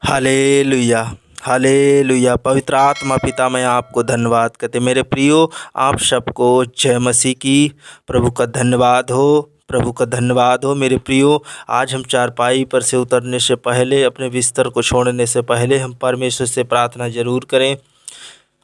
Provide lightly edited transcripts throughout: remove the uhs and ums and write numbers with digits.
Hallelujah. Hallelujah. पवित्र आत्मा पिता, मैं आपको धन्यवाद करते। मेरे प्रियो, आप सबको जय मसीह की। प्रभु का धन्यवाद हो, प्रभु का धन्यवाद हो। मेरे प्रियो, आज हम चारपाई पर से उतरने से पहले, अपने बिस्तर को छोड़ने से पहले हम परमेश्वर से प्रार्थना जरूर करें,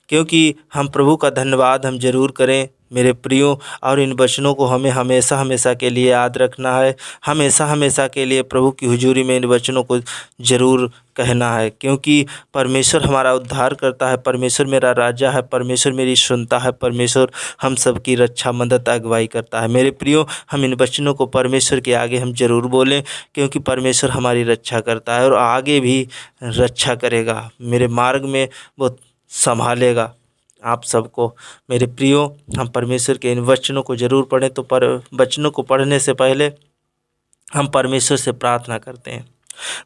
क्योंकि हम प्रभु का धन्यवाद हम जरूर करें मेरे प्रियो। और इन वचनों को हमें हमेशा हमेशा के लिए याद रखना है। हमेशा हमेशा के लिए प्रभु की हुजूरी में इन वचनों को ज़रूर कहना है, क्योंकि परमेश्वर हमारा उद्धार करता है, परमेश्वर मेरा राजा है, परमेश्वर मेरी सुनता है, परमेश्वर हम सब की रक्षा मदद अगुवाई करता है। मेरे प्रियो, हम इन वचनों को परमेश्वर के आगे हम जरूर बोलें, क्योंकि परमेश्वर हमारी रक्षा करता है और आगे भी रक्षा करेगा। मेरे मार्ग में वो संभालेगा आप सबको। मेरे प्रियो, हम परमेश्वर के इन वचनों को ज़रूर पढ़ें। तो वचनों को पढ़ने से पहले हम परमेश्वर से प्रार्थना करते हैं।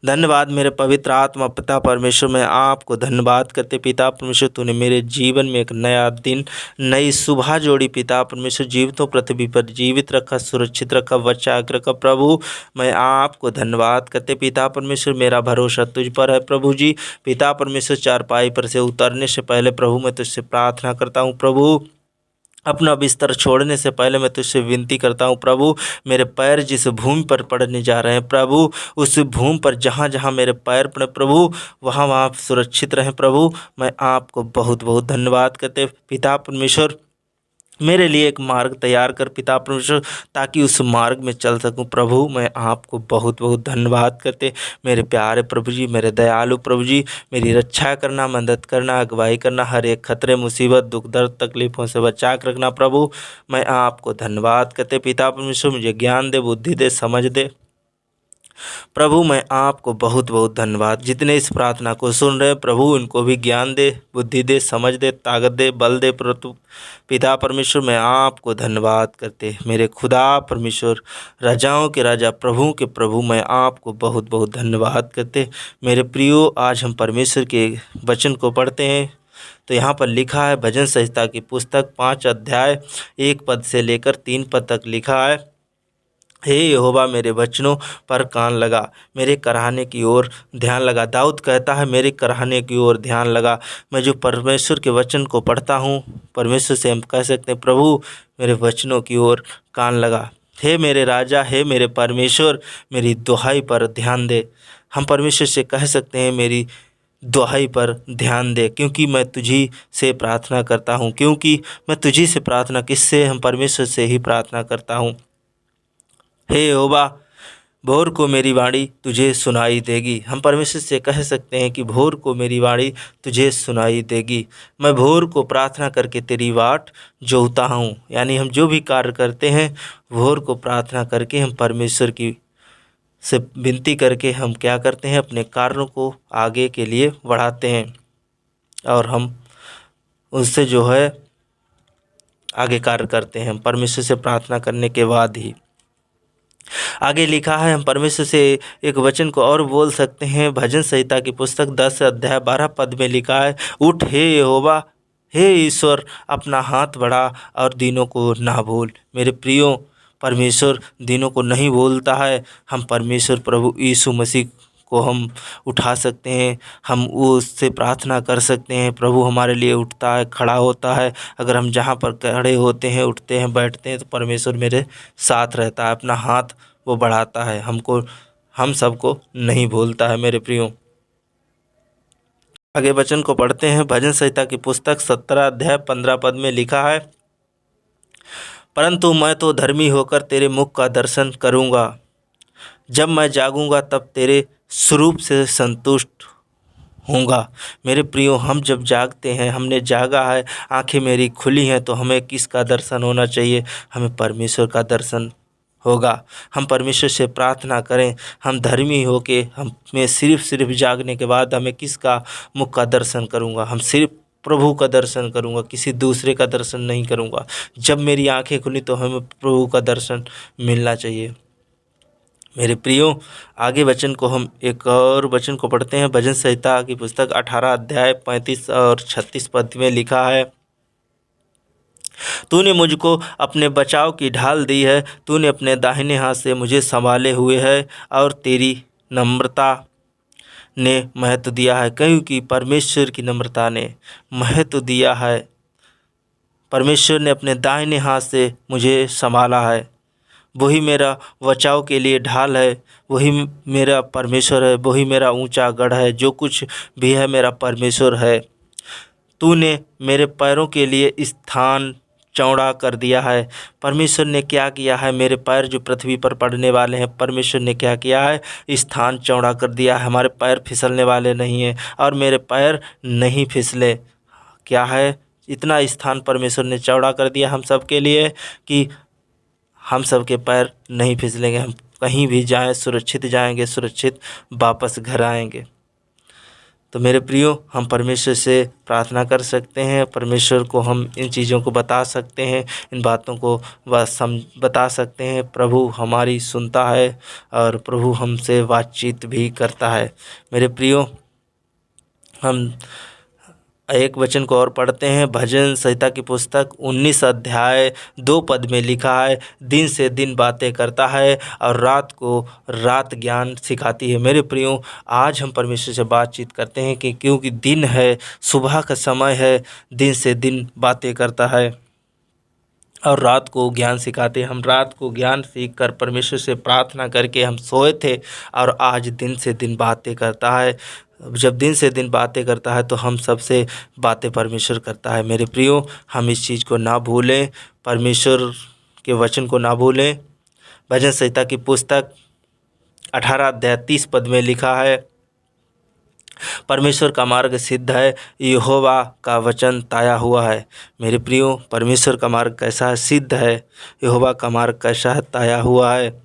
धन्यवाद मेरे पवित्र आत्मा पिता परमेश्वर, मैं आपको धन्यवाद करते पिता परमेश्वर, तूने मेरे जीवन में एक नया दिन, नई सुबह जोड़ी पिता परमेश्वर। जीवितों पृथ्वी पर जीवित रखा, सुरक्षित रखा, बचा के रखा। प्रभु, मैं आपको धन्यवाद करते पिता परमेश्वर। मेरा भरोसा तुझ पर है प्रभु जी। पिता परमेश्वर, चारपाई पर से उतरने से पहले प्रभु मैं तुझसे प्रार्थना करता हूँ। प्रभु, अपना बिस्तर छोड़ने से पहले मैं तुझसे विनती करता हूँ प्रभु, मेरे पैर जिस भूमि पर पड़ने जा रहे हैं प्रभु, उस भूमि पर जहाँ जहाँ मेरे पैर पड़े प्रभु, वहाँ वहाँ आप सुरक्षित रहें प्रभु। मैं आपको बहुत बहुत धन्यवाद करते पिता परमेश्वर। मेरे लिए एक मार्ग तैयार कर पिता परमेश्वर, ताकि उस मार्ग में चल सकूं प्रभु। मैं आपको बहुत बहुत धन्यवाद करते मेरे प्यारे प्रभु जी, मेरे दयालु प्रभु जी। मेरी रक्षा करना, मदद करना, अगुवाई करना, हर एक खतरे, मुसीबत, दुख दर्द, तकलीफ़ों से बचा कर रखना प्रभु। मैं आपको धन्यवाद करते पिता परमेश्वर। मुझे ज्ञान दे, बुद्धि दे, समझ दे प्रभु। मैं आपको बहुत बहुत धन्यवाद। जितने इस प्रार्थना को सुन रहे हैं प्रभु, उनको भी ज्ञान दे, बुद्धि दे, समझ दे, ताकत दे, बल दे प्रभु। पिता परमेश्वर, मैं आपको धन्यवाद करते मेरे खुदा परमेश्वर, राजाओं के राजा, प्रभु के प्रभु। मैं आपको बहुत बहुत धन्यवाद करते मेरे प्रियो। आज हम परमेश्वर के वचन को पढ़ते हैं। तो यहाँ पर लिखा है, भजन संहिता की पुस्तक 5 अध्याय 1 पद से लेकर 3 पद तक लिखा है। हे यहोवा, मेरे वचनों पर कान लगा, मेरे कराहने की ओर ध्यान लगा। दाऊद कहता है, मेरे कराहने की ओर ध्यान लगा। मैं जो परमेश्वर के वचन को पढ़ता हूँ, परमेश्वर से हम कह सकते हैं, प्रभु मेरे वचनों की ओर कान लगा। हे मेरे राजा, हे मेरे परमेश्वर, मेरी दुहाई पर ध्यान दे। हम परमेश्वर से कह सकते हैं, मेरी दुहाई पर ध्यान दे, क्योंकि मैं तुझी से प्रार्थना करता हूँ। क्योंकि मैं तुझी से प्रार्थना, किससे? हम परमेश्वर से ही प्रार्थना करता हूँ। हे यहोवा, भोर को मेरी वाणी तुझे सुनाई देगी। हम परमेश्वर से कह सकते हैं कि भोर को मेरी वाणी तुझे सुनाई देगी। मैं भोर को प्रार्थना करके तेरी वाट जोहता हूँ। यानी हम जो भी कार्य करते हैं, भोर को प्रार्थना करके हम परमेश्वर की से विनती करके हम क्या करते हैं, अपने कार्यों को आगे के लिए बढ़ाते हैं, और हम उससे जो है आगे कार्य करते हैं, हम परमेश्वर से प्रार्थना करने के बाद ही। आगे लिखा है, हम परमेश्वर से एक वचन को और बोल सकते हैं। भजन संहिता की पुस्तक 10 अध्याय 12 पद में लिखा है, उठ हे यहोवा, हे ईश्वर, अपना हाथ बढ़ा और दीनों को ना भूल। मेरे प्रियो, परमेश्वर दीनों को नहीं भूलता है। हम परमेश्वर प्रभु यीशु मसीह को हम उठा सकते हैं, हम उससे प्रार्थना कर सकते हैं। प्रभु हमारे लिए उठता है, खड़ा होता है। अगर हम जहाँ पर खड़े होते हैं, उठते हैं, बैठते हैं, तो परमेश्वर मेरे साथ रहता है, अपना हाथ वो बढ़ाता है, हमको, हम सबको नहीं भूलता है। मेरे प्रियो, आगे वचन को पढ़ते हैं। भजन संहिता की पुस्तक 17 अध्याय 15 पद में लिखा है, परंतु मैं तो धर्मी होकर तेरे मुख का दर्शन करूँगा। जब मैं जागूंगा तब तेरे स्वरूप से संतुष्ट होऊंगा। मेरे प्रियो, हम जब जागते हैं, हमने जागा है, आंखें मेरी खुली हैं, तो हमें किसका दर्शन होना चाहिए? हमें परमेश्वर का दर्शन होगा। हम परमेश्वर से प्रार्थना करें, हम धर्मी होके, मैं सिर्फ जागने के बाद हमें किसका मुख का दर्शन करूँगा? हम सिर्फ प्रभु का दर्शन करूँगा, किसी दूसरे का दर्शन नहीं करूँगा। जब मेरी आंखें खुली तो हमें प्रभु का दर्शन मिलना चाहिए। मेरे प्रियो, आगे वचन को हम एक और वचन को पढ़ते हैं। भजन संहिता की पुस्तक 18 अध्याय 35 और 36 पद में लिखा है, तूने मुझको अपने बचाव की ढाल दी है, तूने अपने दाहिने हाथ से मुझे संभाले हुए है, और तेरी नम्रता ने महत्व दिया है, क्योंकि परमेश्वर की नम्रता ने महत्व दिया है। परमेश्वर ने अपने दाहिने हाथ से मुझे संभाला है। वही मेरा बचाव के लिए ढाल है, वही मेरा परमेश्वर है, वही मेरा ऊंचा गढ़ है। जो कुछ भी है मेरा परमेश्वर है। तूने मेरे पैरों के लिए स्थान चौड़ा कर दिया है। परमेश्वर ने क्या किया है, मेरे पैर जो पृथ्वी पर पड़ने वाले हैं, परमेश्वर ने क्या किया है, स्थान चौड़ा कर दिया है। हमारे पैर फिसलने वाले नहीं हैं और मेरे पैर नहीं फिसले। क्या है, इतना स्थान परमेश्वर ने चौड़ा कर दिया हम सब के लिए कि हम सब के पैर नहीं फिसलेंगे। हम कहीं भी जाएं सुरक्षित जाएंगे, सुरक्षित वापस घर आएंगे। तो मेरे प्रियो, हम परमेश्वर से प्रार्थना कर सकते हैं, परमेश्वर को हम इन चीज़ों को बता सकते हैं, इन बातों को बता सकते हैं। प्रभु हमारी सुनता है और प्रभु हमसे बातचीत भी करता है। मेरे प्रियो, हम एक वचन को और पढ़ते हैं। भजन संहिता की पुस्तक 19 अध्याय 2 पद में लिखा है, दिन से दिन बातें करता है और रात को रात ज्ञान सिखाती है। मेरे प्रियो, आज हम परमेश्वर से बातचीत करते हैं कि क्योंकि दिन है, सुबह का समय है, दिन से दिन बातें करता है और रात को ज्ञान सिखाते हैं। हम रात को ज्ञान सीख कर परमेश्वर से प्रार्थना करके हम सोए थे और आज दिन से दिन बातें करता है। जब दिन से दिन बातें करता है तो हम सबसे बातें परमेश्वर करता है। मेरे प्रियो, हम इस चीज़ को ना भूलें, परमेश्वर के वचन को ना भूलें। भजन संहिता की पुस्तक 18 अध्याय 30 पद में लिखा है, परमेश्वर का मार्ग सिद्ध है, यहोवा का वचन ताया हुआ है। मेरे प्रियो, परमेश्वर का मार्ग कैसा है, सिद्ध है। यहोवा का मार्ग कैसा है, ताया हुआ है।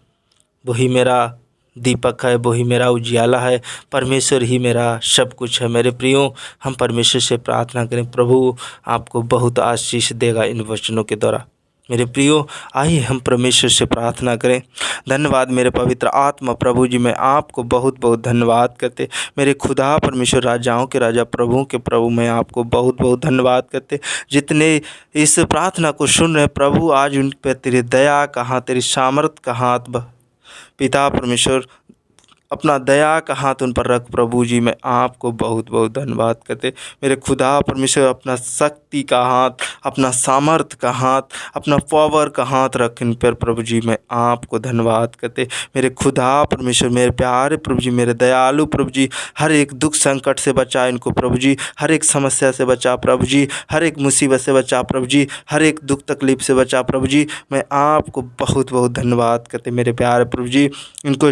वही मेरा दीपक है, वही मेरा उजियाला है, परमेश्वर ही मेरा सब कुछ है। मेरे प्रियो, हम परमेश्वर से प्रार्थना करें, प्रभु आपको बहुत आशीष देगा इन वचनों के द्वारा। मेरे प्रियो, आइए हम परमेश्वर से प्रार्थना करें। धन्यवाद मेरे पवित्र आत्मा प्रभु जी, मैं आपको बहुत बहुत धन्यवाद करते। मेरे खुदा परमेश्वर, राजाओं के राजा, प्रभुओं के प्रभु, मैं आपको बहुत बहुत धन्यवाद करते। जितने इस प्रार्थना को सुन रहे प्रभु, आज उन पर तेरी दया कहाँ, तेरी सामर्थ कहाँ पिता परमेश्वर, अपना दया का हाथ उन पर रख प्रभु जी। मैं आपको बहुत बहुत धन्यवाद करते। मेरे खुदा परमेश्वर, अपना शक्ति का हाथ, अपना सामर्थ का हाथ, अपना पावर का हाथ रख इन पर प्रभु जी। मैं आपको धन्यवाद करते। मेरे खुदा परमेश्वर, मेरे प्यारे प्रभु जी, मेरे दयालु प्रभु जी, हर एक दुख संकट से बचा इनको प्रभु जी, हर एक समस्या से बचा प्रभु जी, हर एक मुसीबत से बचा प्रभु जी, हर एक दुख तकलीफ से बचा प्रभु जी। मैं आपको बहुत बहुत धन्यवाद करते मेरे प्यारे प्रभु जी। इनको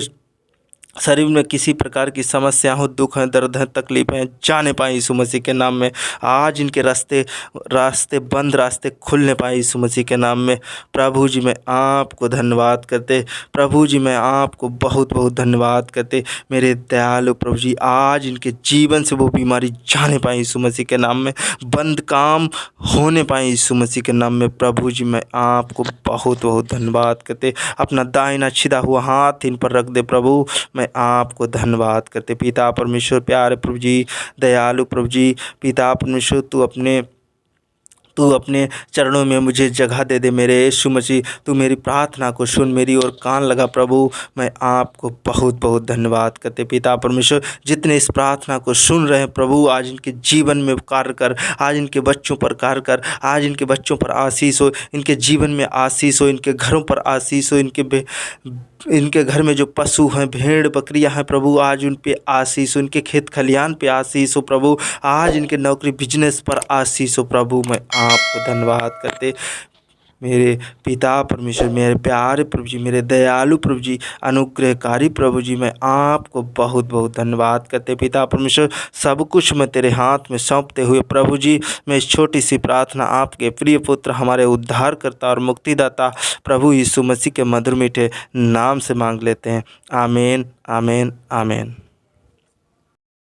शरीर में किसी प्रकार की समस्या हो, दुख है, दर्द है, तकलीफ है, जाने पाए यीशु मसीह के नाम में। आज इनके रास्ते बंद, रास्ते खुलने पाए यीशु मसीह के नाम में। प्रभु जी, मैं आपको धन्यवाद करते। प्रभु जी, मैं आपको बहुत बहुत धन्यवाद करते। मेरे दयालु प्रभु जी, आज इनके जीवन से वो बीमारी जाने पाए यीशु मसीह के नाम में, बंद काम होने पाए यीशु मसीह के नाम में। प्रभु जी, मैं आपको बहुत बहुत धन्यवाद करते। अपना दाहिना छिदा हुआ हाथ इन पर रख दे प्रभु। मैं आपको धन्यवाद करते। पिता परमेश्वर, प्यारे प्रभु जी, दयालु प्रभु जी, पिता परमेश्वर, तू अपने चरणों में मुझे जगह दे दे मेरे यीशु मसीह। तू मेरी प्रार्थना को सुन, मेरी ओर कान लगा प्रभु। मैं आपको बहुत बहुत धन्यवाद करते। पिता परमेश्वर, जितने इस प्रार्थना को सुन रहे हैं प्रभु, आज इनके जीवन में कार्य कर, आज इनके बच्चों पर कार्य कर, आज इनके बच्चों पर आशीष हो, इनके जीवन में आशीष हो, इनके घरों पर आशीष हो, इनके घर में जो पशु हैं, भेड़ बकरियां हैं प्रभु, आज उन पे आशीष हो, इनके खेत खलियान पे आशीष हो प्रभु, आज इनके नौकरी बिजनेस पर आशीष हो प्रभु। मैं आपको धन्यवाद करते मेरे पिता परमेश्वर, मेरे प्यारे प्रभु जी, मेरे दयालु प्रभु जी, अनुग्रहकारी प्रभु जी। मैं आपको बहुत बहुत धन्यवाद करते। पिता परमेश्वर, सब कुछ मैं तेरे हाथ में सौंपते हुए प्रभु जी, मैं इस छोटी सी प्रार्थना आपके प्रिय पुत्र, हमारे उद्धारकर्ता और मुक्तिदाता प्रभु यीशु मसीह के मधुर मीठे नाम से मांग लेते हैं। आमीन, आमीन, आमीन।